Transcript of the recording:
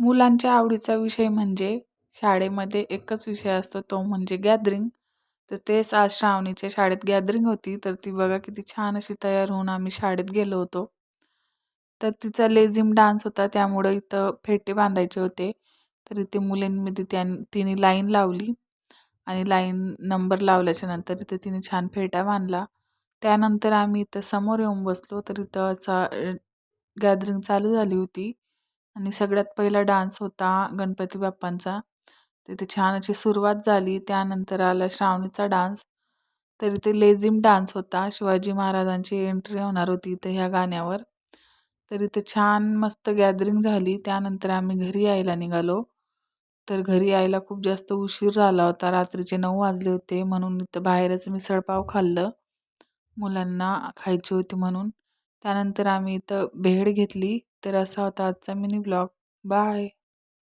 मुलांच्या आवडीचा विषय म्हणजे शाळेमध्ये एकच विषय असतो तो म्हणजे गॅदरिंग. तर तेच आज श्रावणीच्या शाळेत गॅदरिंग होती. तर ती बघा किती छान अशी तयार होऊन आम्ही शाळेत गेलो होतो. तर तिचा लेझिम डान्स होता त्यामुळं इथं फेटे बांधायचे होते. तर इथे मुलींमध्ये तिने लाईन लावली आणि लाईन नंबर लावल्याच्या नंतर इथे तिने छान फेटा बांधला. त्यानंतर आम्ही इथं समोर येऊन बसलो तर इथं असा गॅदरिंग चालू झाली होती. आणि सगळ्यात पहिला डान्स होता गणपती बाप्पांचा. तिथे छान अशी सुरुवात झाली. त्यानंतर आला श्रावणीचा डान्स. तर इथे लेझिम डान्स होता. शिवाजी महाराजांची एंट्री होणार होती इथे ह्या गाण्यावर. तर इथे छान मस्त गॅदरिंग झाली. त्यानंतर आम्ही घरी यायला निघालो. तर घरी यायला खूप जास्त उशीर झाला होता. रात्रीचे 9 वाजले होते. म्हणून इथं बाहेरच मिसळपाव खाल्लं. मुलांना खायची होती म्हणून. त्यानंतर आम्ही इथं भेळ घेतली. तर असा होता आजचा मिनी ब्लॉग. बाय.